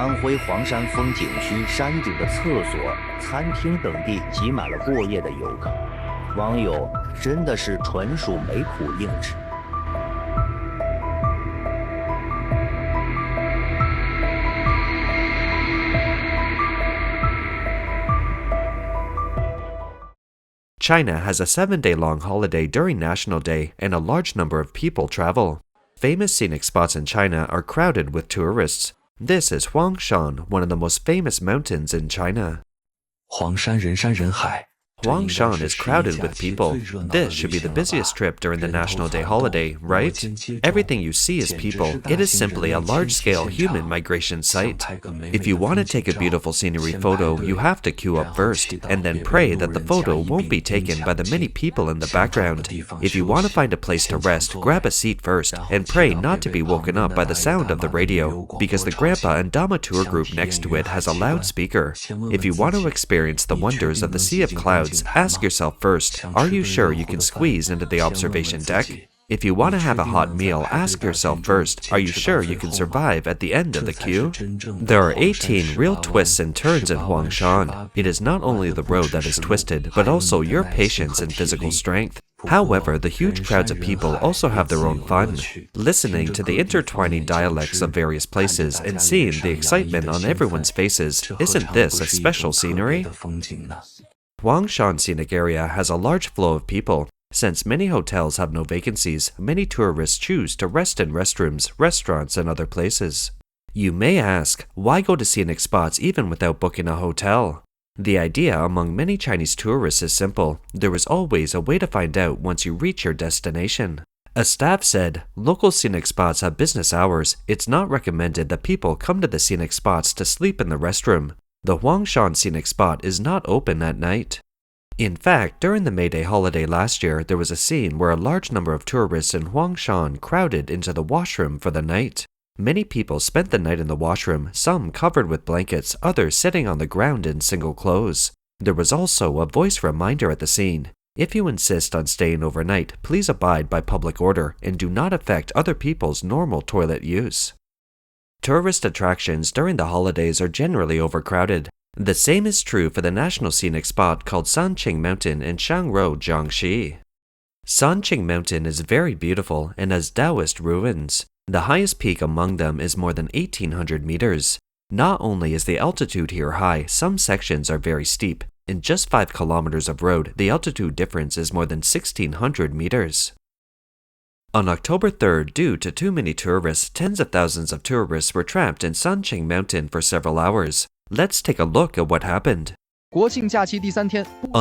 安徽黄山风景区山顶的厕所、餐厅等地挤满了过夜的游客，网友真的是纯属没苦硬吃。China has a 7-day-long holiday during National Day, and a large number of people travel. Famous scenic spots in China are crowded with tourists. This is Huangshan, one of the most famous mountains in China. 黄山人山人海。 Huangshan is crowded with people. This should be the busiest trip during the National Day holiday, right? Everything you see is people. It is simply a large-scale human migration site. If you want to take a beautiful scenery photo, you have to queue up first, and then pray that the photo won't be taken by the many people in the background. If you want to find a place to rest, grab a seat first, and pray not to be woken up by the sound of the radio, because the Grandpa and Dama tour group next to it has a loudspeaker. If you want to experience the wonders of the Sea of Clouds, ask yourself first, are you sure you can squeeze into the observation deck? If you want to have a hot meal, ask yourself first, are you sure you can survive at the end of the queue? There are 18 real twists and turns in Huangshan. It is not only the road that is twisted, but also your patience and physical strength. However, the huge crowds of people also have their own fun. Listening to the intertwining dialects of various places and seeing the excitement on everyone's faces, isn't this a special scenery? Huangshan Scenic Area has a large flow of people. Since many hotels have no vacancies, many tourists choose to rest in restrooms, restaurants, and other places. You may ask, why go to scenic spots even without booking a hotel? The idea among many Chinese tourists is simple. There is always a way to find out once you reach your destination. A staff said, local scenic spots have business hours. It's not recommended that people come to the scenic spots to sleep in the restroom. The Huangshan Scenic Spot is not open at night. In fact, during the May Day holiday last year, there was a scene where a large number of tourists in Huangshan crowded into the washroom for the night. Many people spent the night in the washroom, some covered with blankets, others sitting on the ground in single clothes. There was also a voice reminder at the scene. If you insist on staying overnight, please abide by public order and do not affect other people's normal toilet use. Tourist attractions during the holidays are generally overcrowded. The same is true for the national scenic spot called Sanqing Mountain in Shangrou, Jiangxi. Sanqing Mountain is very beautiful and has Taoist ruins. The highest peak among them is more than 1,800 meters. Not only is the altitude here high, some sections are very steep. In just 5 kilometers of road, the altitude difference is more than 1,600 meters. On October 3rd, due to too many tourists, tens of thousands of tourists were trapped in Sanqing Mountain for several hours. Let's take a look at what happened. On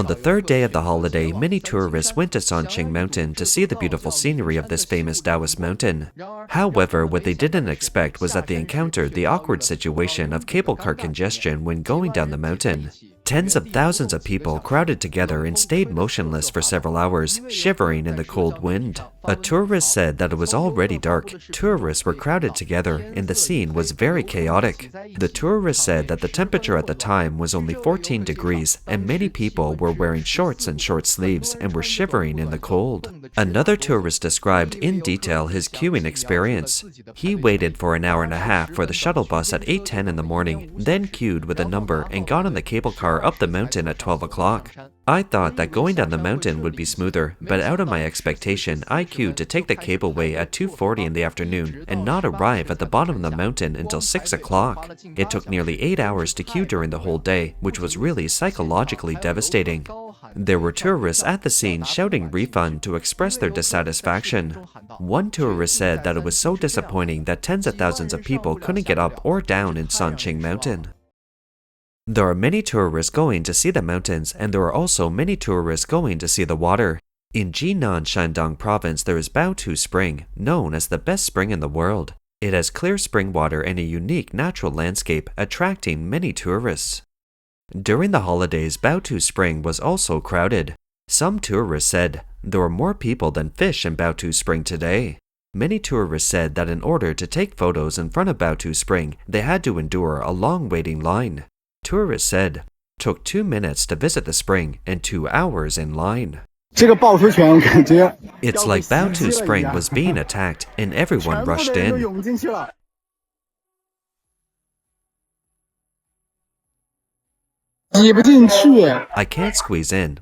the third day of the holiday, many tourists went to Sanqing Mountain to see the beautiful scenery of this famous Taoist mountain. However, what they didn't expect was that they encountered the awkward situation of cable car congestion when going down the mountain. Tens of thousands of people crowded together and stayed motionless for several hours, shivering in the cold wind. A tourist said that it was already dark. Tourists were crowded together, and the scene was very chaotic. The tourist said that the temperature at the time was only 14 degrees, and many people were wearing shorts and short sleeves and were shivering in the cold. Another tourist described in detail his queuing experience. He waited for an hour and a half for the shuttle bus at 8:10 in the morning, then queued with a number and got on the cable car up the mountain at 12 o'clock. I thought that going down the mountain would be smoother, but out of my expectation, I queued to take the cableway at 2:40 in the afternoon and not arrive at the bottom of the mountain until 6 o'clock. It took nearly 8 hours to queue during the whole day, which was really psychologically devastating. There were tourists at the scene shouting refund to express their dissatisfaction. One tourist said that it was so disappointing that tens of thousands of people couldn't get up or down in Sanqing Mountain. There are many tourists going to see the mountains, and there are also many tourists going to see the water. In Jinan, Shandong Province, there is Baotu Spring, known as the best spring in the world. It has clear spring water and a unique natural landscape, attracting many tourists. During the holidays, Baotu Spring was also crowded. Some tourists said, there were more people than fish in Baotu Spring today. Many tourists said that in order to take photos in front of Baotu Spring, they had to endure a long waiting line. Tourists said, took 2 minutes to visit the spring and 2 hours in line. It's like Baotu Spring was being attacked and everyone rushed in. 挤不进去。 I can't squeeze in.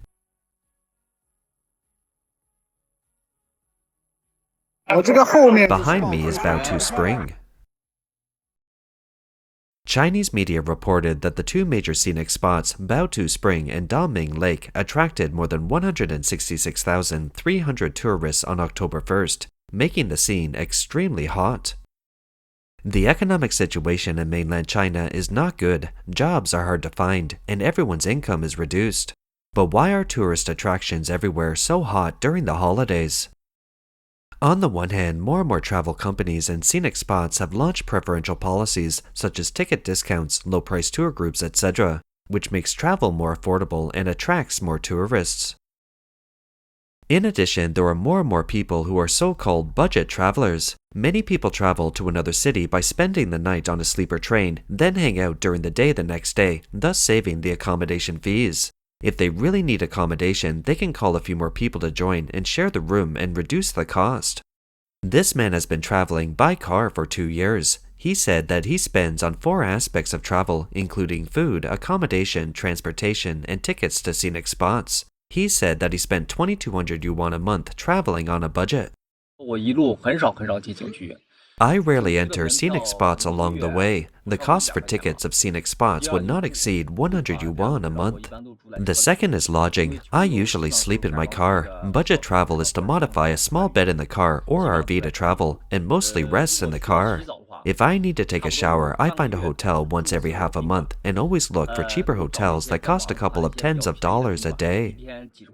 我这个后面 Behind me is Baotu Spring. Chinese media reported that the two major scenic spots, Baotu Spring and Daming Lake, attracted more than 166,300 tourists on October 1st, making the scene extremely hot. The economic situation in mainland China is not good, jobs are hard to find, and everyone's income is reduced. But why are tourist attractions everywhere so hot during the holidays? On the one hand, more and more travel companies and scenic spots have launched preferential policies such as ticket discounts, low-price tour groups, etc., which makes travel more affordable and attracts more tourists. In addition, there are more and more people who are so-called budget travelers. Many people travel to another city by spending the night on a sleeper train, then hang out during the day the next day, thus saving the accommodation fees. If they really need accommodation, they can call a few more people to join and share the room and reduce the cost. This man has been traveling by car for 2 years. He said that he spends on 4 aspects of travel, including food, accommodation, transportation, and tickets to scenic spots. He said that he spent 2,200 yuan a month traveling on a budget. 我一路很少进景区。 I rarely enter scenic spots along the way. The cost for tickets of scenic spots would not exceed 100 yuan a month. The second is lodging. I usually sleep in my car. Budget travel is to modify a small bed in the car or RV to travel, and mostly rests in the car. If I need to take a shower, I find a hotel once every half a month and always look for cheaper hotels that cost a couple of tens of dollars a day.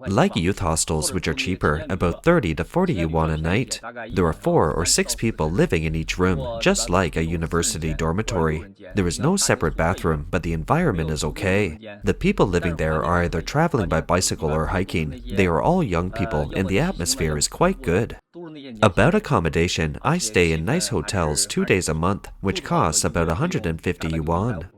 Like youth hostels, which are cheaper, about 30 to 40 yuan a night. There are 4 or 6 people living in each room, just like a university dormitory. There is no separate bathroom, but the environment is okay. The people living there are either traveling by bicycle or hiking. They are all young people, and the atmosphere is quite good. About accommodation, I stay in nice hotels 2 days a month, which costs about 150 yuan.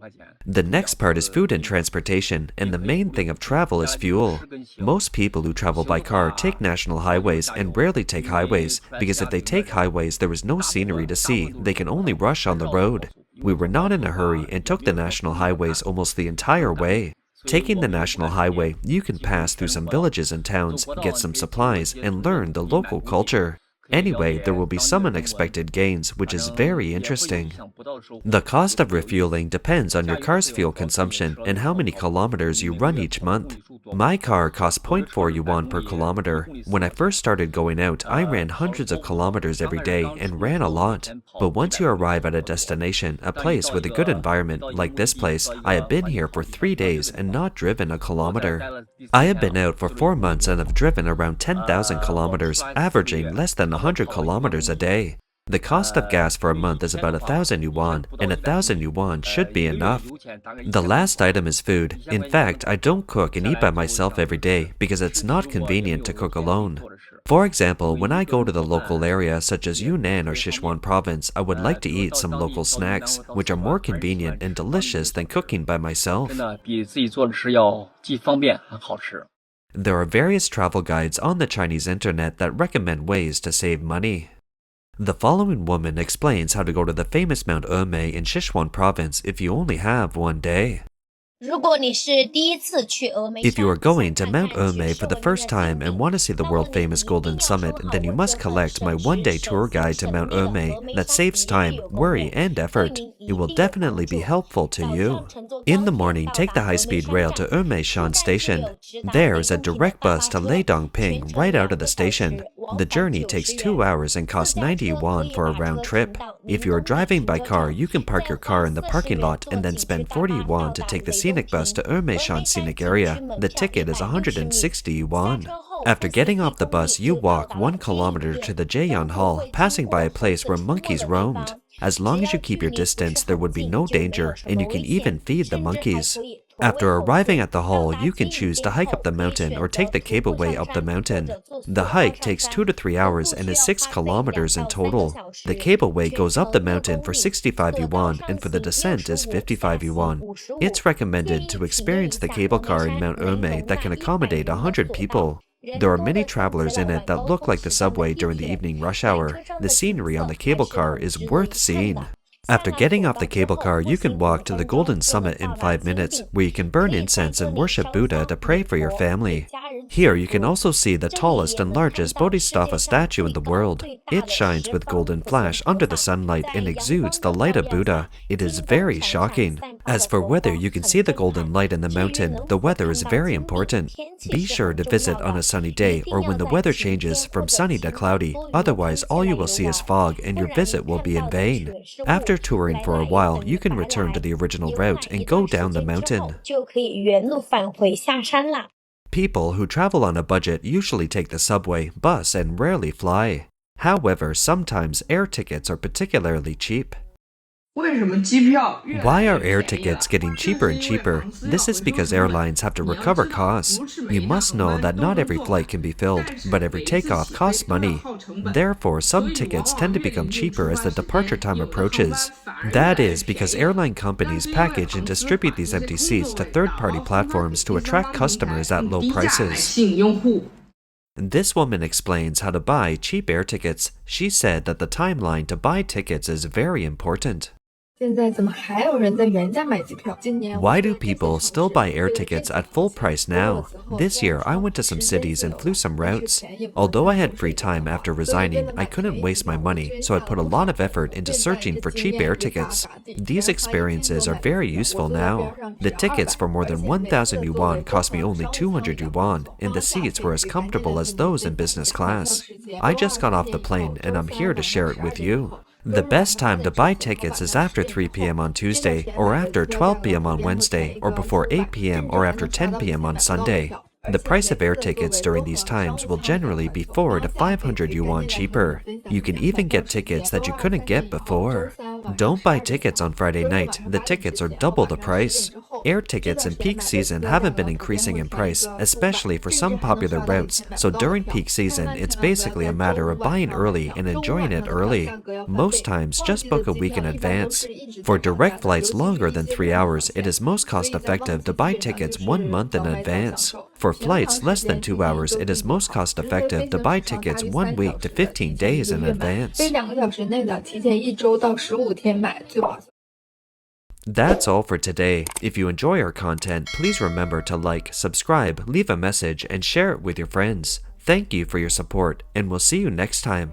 The next part is food and transportation, and the main thing of travel is fuel. Most people who travel by car take national highways and rarely take highways, because if they take highways there is no scenery to see, they can only rush on the road. We were not in a hurry and took the national highways almost the entire way. Taking the national highway, you can pass through some villages and towns, get some supplies, and learn the local culture. Anyway, there will be some unexpected gains, which is very interesting. The cost of refueling depends on your car's fuel consumption and how many kilometers you run each month. My car costs 0.4 yuan per kilometer. When I first started going out, I ran hundreds of kilometers every day and ran a lot. But once you arrive at a destination, a place with a good environment, like this place, I have been here for 3 days and not driven a kilometer. I have been out for 4 months and have driven around 10,000 kilometers, averaging less than 100 kilometers a day. The cost of gas for a month is about 1,000 yuan, and 1,000 yuan should be enough. The last item is food. In fact, I don't cook and eat by myself every day because it's not convenient to cook alone. For example, when I go to the local area such as Yunnan or Sichuan province, I would like to eat some local snacks, which are more convenient and delicious than cooking by myself. There are various travel guides on the Chinese internet that recommend ways to save money. The following woman explains how to go to the famous Mount Emei in Sichuan province if you only have 1 day. If you are going to Mount Emei for the first time and want to see the world-famous Golden Summit, then you must collect my 1-day tour guide to Mount Emei that saves time, worry, and effort. It will definitely be helpful to you. In the morning, take the high-speed rail to Emei Station. There is a direct bus to Leidongping right out of the station. The journey takes 2 hours and costs 90 yuan for a round trip. If you are driving by car, you can park your car in the parking lot and then spend 40 yuan to take the scenic bus to Emei scenic area. The ticket is 160 yuan. After getting off the bus, you walk 1 kilometer to the Jayan Hall, passing by a place where monkeys roamed. As long as you keep your distance, there would be no danger, and you can even feed the monkeys. After arriving at the hall, you can choose to hike up the mountain or take the cableway up the mountain. The hike takes 2 to 3 hours and is 6 kilometers in total. The cableway goes up the mountain for 65 yuan and for the descent is 55 yuan. It's recommended to experience the cable car in Mount Emei that can accommodate 100 people. There are many travelers in it that look like the subway during the evening rush hour. The scenery on the cable car is worth seeing. After getting off the cable car, you can walk to the Golden Summit in 5 minutes, where you can burn incense and worship Buddha to pray for your family. Here you can also see the tallest and largest Bodhisattva statue in the world. It shines with golden flash under the sunlight and exudes the light of Buddha. It is very shocking. As for weather, you can see the golden light in the mountain. The weather is very important. Be sure to visit on a sunny day or when the weather changes from sunny to cloudy. Otherwise, all you will see is fog and your visit will be in vain. After touring for a while, you can return to the original route and go down the mountain. People who travel on a budget usually take the subway, bus, and rarely fly. However, sometimes air tickets are particularly cheap. Why are air tickets getting cheaper and cheaper? This is because airlines have to recover costs. You must know that not every flight can be filled, but every takeoff costs money. Therefore, some tickets tend to become cheaper as the departure time approaches. That is because airline companies package and distribute these empty seats to third-party platforms to attract customers at low prices. This woman explains how to buy cheap air tickets. She said that the timeline to buy tickets is very important. Why do people still buy air tickets at full price now? This year, I went to some cities and flew some routes. Although I had free time after resigning, I couldn't waste my money, so I put a lot of effort into searching for cheap air tickets. These experiences are very useful now. The tickets for more than 1,000 yuan cost me only 200 yuan, and the seats were as comfortable as those in business class. I just got off the plane, and I'm here to share it with you. The best time to buy tickets is after 3 p.m. on Tuesday, or after 12 p.m. on Wednesday, or before 8 p.m. or after 10 p.m. on Sunday. The price of air tickets during these times will generally be 400 to 500 yuan cheaper. You can even get tickets that you couldn't get before. Don't buy tickets on Friday night. The tickets are double the price. Air tickets in peak season haven't been increasing in price, especially for some popular routes, so during peak season, it's basically a matter of buying early and enjoying it early. Most times, just book a week in advance. For direct flights longer than 3 hours, it is most cost-effective to buy tickets 1 month in advance. For flights less than 2 hours, it is most cost-effective to buy tickets 1 week to 15 days in advance. That's all for today. If you enjoy our content, please remember to like, subscribe, leave a message, and share it with your friends. Thank you for your support, and we'll see you next time.